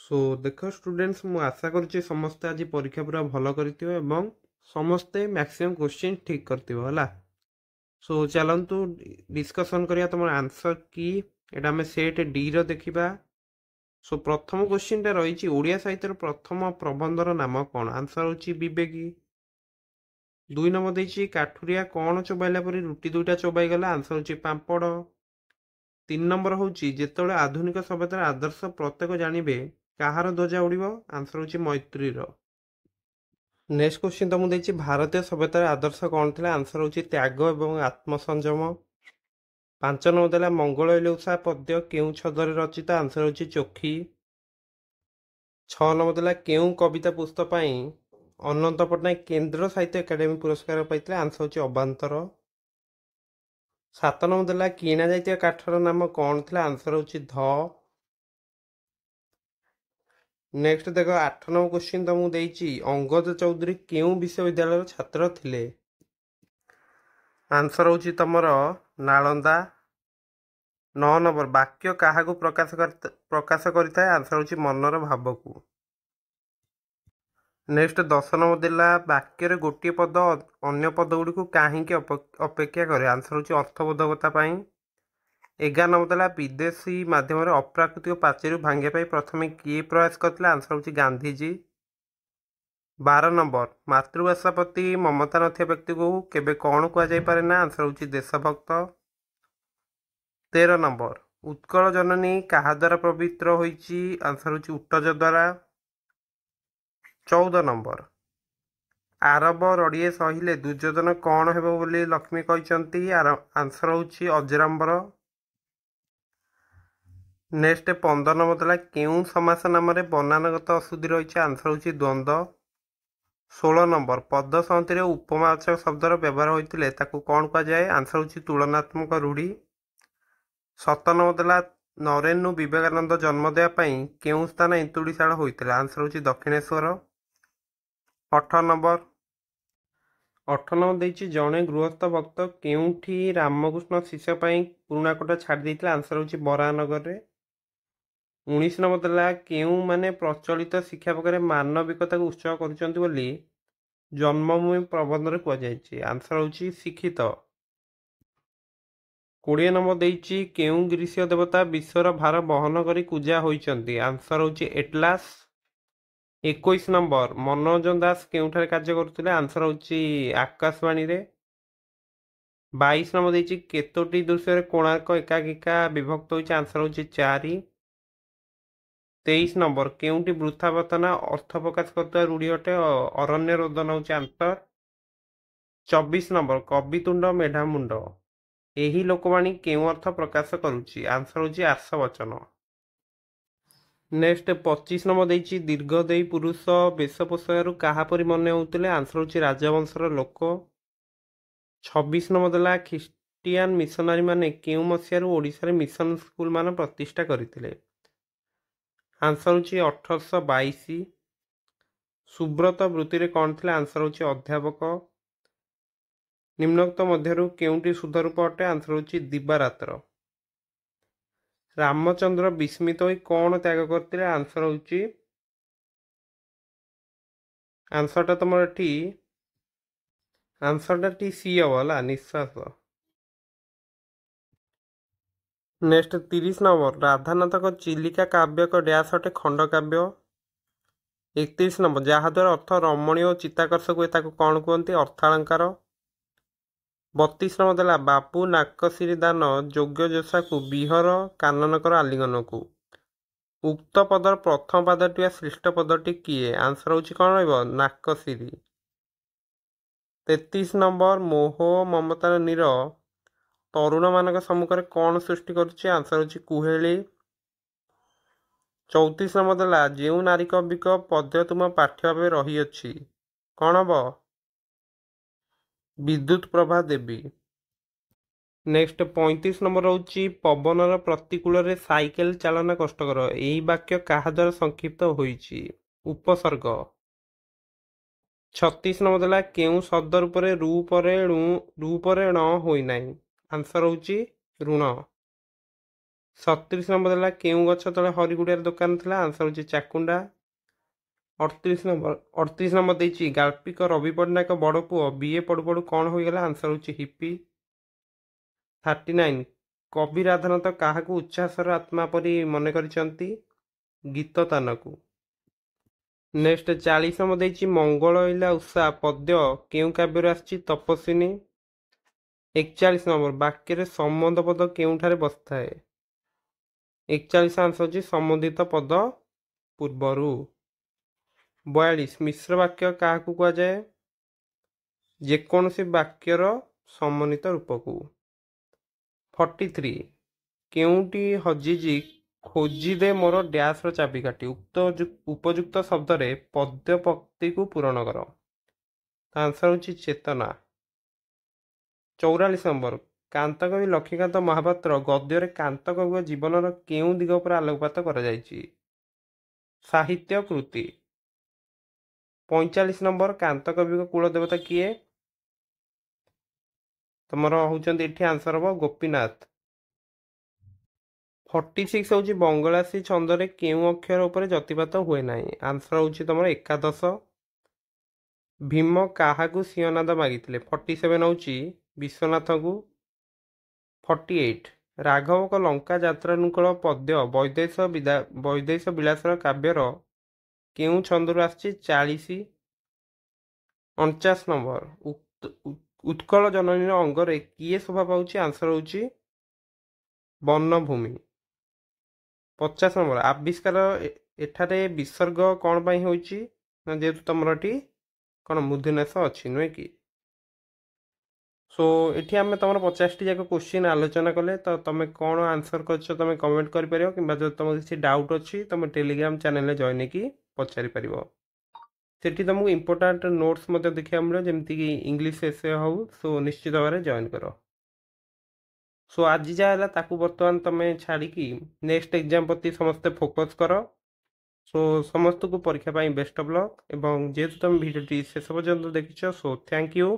सो देख स्टूडेंट्स मु आशा करुच्ची समस्ते आज परीक्षा पूरा भल करिथिबो एवं समस्ते मैक्सिमम क्वेश्चन ठीक करथिबो हला। सो चलंतु डिस्कशन करिया तुम आंसर की एटा हमें सेट डी रो देखिबा। सो प्रथम क्वेश्चन टा रहिछि ओडिया साहित्यर प्रथम प्रबंधर नाम कोन? आंसर होछि विवेकी। 2 नंबर देछि काठुरिया कोन चोबाइला परि रुटी दुइटा चोबाई गला? आंसर होछि पापड़। 3 नंबर होछि जेतबेले आधुनिक सभ्यतार आदर्श प्रत्येक जानिबे काହାର ध्वजा उड़िबो? आंसर होछि मैत्रीर। नेक्स्ट क्वेश्चन तुमको देछि भारतीय सभ्यतार आदर्श कोन थिला? आंसर होछि त्याग एवं आत्मसंयम। 5 नंबर देला मंगल इलौसा पद्य केउ छदरे रचित? आंसर होछि चोखी। 6 नंबर देला केउ कविता पुस्तक पई अनंत पटनायक केंद्र साहित्य एकेडमी पुरस्कार पाइथिले? आंसर होछि अबांतर। 7 नंबर देला किणा जाइतिया काठर नाम कोन थिला? आंसर होछि ध। नेक्स्ट देखो 8 नंबर क्वेश्चन तुमको देछि अंगद चौधरी केउ विश्वविद्यालय छात्र थिले? आंसर होछि तमर नालंदा। 9 नंबर वाक्य काहाकू प्रकाश करिଥାଏ? आंसर होछि मनर भावकू। नेक्स्ट 10 नंबर देला वाक्य गोटे पद अन्य पद गुड़ी को काहींकी अपेक्षा करे? आंसर होछि अर्थबोधकता पाई। 11 नंबर देला विदेशी माध्यम अप्राकृतिक पाचेरी भांगे प्रथमे किए प्रयास करथिले? आंसर होछि गांधीजी। 12 नंबर मातृभाषा प्रति ममता नथिया व्यक्ति को केबे कौन कुआ जाय पारे ना? आंसर होछि देशभक्त। 13 नंबर उत्कल जननी काहा द्वारा पवित्र होइछि? आंसर होछि उट्टज द्वारा। 14 नंबर आरब रड़िए सहिले दुर्योधन कौन हेबो बोली लक्ष्मी कहिसंती? आंसर होछि अजराम्बर। नेक्स्ट 15 नंबर देला केउ समास नाम रे बनानगत अशुद्धि रही? आंसर होछि द्वंद्व। 16 नंबर पद संहति उपमावाचक शब्दर व्यवहार होइतिले ताकू कौन कुआ जाए? आंसर होछि तुलनात्मक रूढ़ी। 17 नंबर देला नरेनु विवेकानंद जन्म देया पई केउ स्थान इंतुड़ीशाला होइतिला? आंसर होछि दक्षिणेश्वर। 18 नंबर देछि जणे गृहस्थ भक्त केउठी रामकृष्ण शिष्य पई पुराणा कोटा छाड़ देइतिला? आंसर होछि बरानगर रे। 19 नंबर देला केउ माने प्रचलित शिक्षा प्रकार मानविकता को उत्सव करुचंती बोली जन्मभूमि प्रबंध रे कुआ जायछि? आंसर होछि शिक्षित। 20 नंबर देछि केउ ग्रीष्य देवता विश्वर भार बहन करी पूजा होइचंती? आंसर होछि एटलास। 21 नंबर मनोरंजन दास केउठारे कार्य करथिले? आंसर होछि आकाशवाणी रे। 22 नंबर देछि केतोटी दृश्य रे कोणार्क एकाकिका विभक्त होइछि? आंसर होछि 4। 23 नंबर केउटी वृथावतना अर्थ प्रकाश करता रूढ़ी अटे? अरण्य रोदन होछि आंसर। 24 नंबर कवितुंड मेढामुंड एही लोकवाणी केउ अर्थ प्रकाश करुछि? आंसर होछि आशवचन। नेक्स्ट 25 नंबर देछि दीर्घदेही पुरुष वेश पोषाकरू काहा परि मने होउतिले? आंसर होछि राजवंशर लोक। 26 नंबर देला ख्रिस्टियन मिशनरी माने केउ मसियारू ओडिसा रे मिशन स्कूल मान प्रतिष्ठा करथिले? आंसर होछि 1822। सुब्रत वृत्ति रे कौन थिले? आंसर होछि अध्यापक। निम्नोक्त मध्यरू केउटी शुद्ध रूप अटे? आंसर होछि दिवारात्र। रामचंद्र विस्मित होई कौन त्याग करथिले? आंसर होछि आंसरटा तुमर एठी आंसरटा टी सी हला निश्वास। नेक्स्ट 30 नंबर राधानाथ चिलिका काव्य का डैश अटे? खंड काव्य। 31 नंबर जहाद्वारा अर्थ रमणीय और चित्ताकर्षक हुए ताकू कौन कहते? अर्थालंकार। 32 नंबर देला बापू नाकसिरी दान योग्य जोशा को विहर कानन कर आलिंगन को उक्त पदर प्रथम पादटी श्रेष्ठ पदटी किए? आंसर होछि कौन रहिबो? नाकसिरी। 33 नंबर मोह ममतार नीर तरुण मानक सम्मुख में कौन सृष्टि करुछि? आंसर होछि कुहेली। 34 नंबर देला जेउ नारी कविक पद्य तुम पाठ्य भाव रही अछि कौन हम? विद्युत प्रभा देवी। नेक्स्ट 35 नंबर होछि पवनर प्रतिकूल रे साइकेल चालना कष्टकर एही वाक्य काहा द्वारा संक्षिप्त होइछि? उपसर्ग। 36 नंबर देला केउ शब्द रूपरे रूपरे ण होई नाही? आंसर होछि ऋण। 37 ନମ୍ବର ହେଲା କେଉଁ ଗଛ ତଳେ ହରିଗୁଡିଆର ଦୋକାନ ଥିଲା? ଆନ୍ସର ହେଉଛି ଚାକୁଣ୍ଡା। 38 ନମ୍ବର ଦେଇଛି ଗାଳ୍ପିକ ରବି ପଟ୍ଟନାୟକ ବଡ଼ ପୁଅ ବିଏ ପଢୁ ପଢୁ କ'ଣ ହୋଇଗଲା? ଆନ୍ସର ହେଉଛି ହିପି। 39 କବି ରାଧାନାଥ କାହାକୁ ଉଚ୍ଛ୍ୱାସର ଆତ୍ମା ପରି ମନେ କରିଛନ୍ତି? ଗୀତତାନକୁ। ନେକ୍ସଟ 40 ନମ୍ବର ଦେଇଛି ମଙ୍ଗଳ ଇଲା ଉଷା ପଦ୍ୟ କେଉଁ କାବ୍ୟରୁ ଆସିଛି? ତପସ୍ୱିନୀ। 41 ନମ୍ବର ବାକ୍ୟରେ ସମ୍ବନ୍ଧ ପଦ କେଉଁଠାରେ ବସିଥାଏ? 41 ଆନ୍ସର ହେଉଛି ସମ୍ବନ୍ଧିତ ପଦ ପୂର୍ବରୁ। 42 ମିଶ୍ର ବାକ୍ୟ କାହାକୁ କୁହାଯାଏ? ଯେକୌଣସି ବାକ୍ୟର ସମନ୍ୱିତ ରୂପକୁ। 43 କେଉଁଟି ହଜିଛି ଖୋଜିଦେ ମୋର ଡ୍ୟାସ୍ର ଚାବିକାଠି? ଉପଯୁକ୍ତ ଶବ୍ଦରେ ପଦ୍ୟ ପକ୍ତିକୁ ପୂରଣ କର। ଆନ୍ସର ହେଉଛି ଚେତନା। 44 ନମ୍ବର କାନ୍ତକବି ଲକ୍ଷ୍ମୀକାନ୍ତ ମହାପାତ୍ର ଗଦ୍ୟରେ କାନ୍ତକବିଙ୍କ ଜୀବନର କେଉଁ ଦିଗ ଉପରେ ଆଲୋକପାତ କରାଯାଇଛି? ସାହିତ୍ୟ କୃତି। 45 ନମ୍ବର କାନ୍ତକବିଙ୍କ କୂଳ ଦେବତା କିଏ? ତମର ହଉଛନ୍ତି ଏଠି ଆନ୍ସର ହବ ଗୋପୀନାଥ। 46 ହେଉଛି ବଙ୍ଗଳାସୀ ଛନ୍ଦରେ କେଉଁ ଅକ୍ଷର ଉପରେ ଯତିପାତ ହୁଏ ନାହିଁ? ଆନ୍ସର ହେଉଛି ତମର ଏକାଦଶ। ଭୀମ କାହାକୁ ସିଂହନାଦ ମାଗିଥିଲେ? 47 ହେଉଛି ବିଶ୍ୱନାଥଙ୍କୁ। 48 ରାଘବଙ୍କ ଲଙ୍କା ଯାତ୍ରାନୁକୂଳ ପଦ୍ୟ ବୈଦେଶ ବିଳାସର କାବ୍ୟର କେଉଁ ଛନ୍ଦରୁ ଆସିଛି? 40। 49 ନମ୍ବର ଉତ୍କଳ ଜନନୀର ଅଙ୍ଗରେ କିଏ ଶୋଭା ପାଉଛି? ଆନ୍ସର ହେଉଛି ବନଭୂମି। 50 ନମ୍ବର ଆବିଷ୍କାର ଏଠାରେ ବିସର୍ଗ କ'ଣ ପାଇଁ ହେଉଛି? ନା ଯେହେତୁ ତମର ଏଠି କ'ଣ ମୂର୍ଧନ୍ୟାସ ଅଛି ନୁହେଁ କି? ସୋ ଏଠି ଆମେ ତମର 50ଟି ଯାକ କ୍ୱେଶ୍ଚିନ୍ ଆଲୋଚନା କଲେ। ତ ତମେ କ'ଣ ଆନ୍ସର କରିଛ ତମେ କମେଣ୍ଟ କରିପାରିବ, କିମ୍ବା ଯଦି ତମର କିଛି ଡାଉଟ୍ ଅଛି ତମେ ଟେଲିଗ୍ରାମ ଚ୍ୟାନେଲରେ ଜଏନ୍ ହେଇକି ପଚାରିପାରିବ। ସେଠି ତମକୁ ଇମ୍ପୋର୍ଟାଣ୍ଟ ନୋଟ୍ସ ମଧ୍ୟ ଦେଖିବାକୁ ମିଳିବ, ଯେମିତିକି ଇଂଲିଶ ଏସେ ହଉ। ସୋ ନିଶ୍ଚିତ ଭାବରେ ଜଏନ୍ କର। ସୋ ଆଜି ଯାହା ହେଲା ତାକୁ ବର୍ତ୍ତମାନ ତମେ ଛାଡ଼ିକି ନେକ୍ସଟ ଏକ୍ଜାମ ପ୍ରତି ସମସ୍ତେ ଫୋକସ୍ କର। ସୋ ସମସ୍ତଙ୍କୁ ପରୀକ୍ଷା ପାଇଁ ବେଷ୍ଟ ଅଫ୍ ଲକ୍। ଏବଂ ଯେହେତୁ ତମେ ଭିଡ଼ିଓଟି ଶେଷ ପର୍ଯ୍ୟନ୍ତ ଦେଖିଛ, ସୋ ଥ୍ୟାଙ୍କ ୟୁ।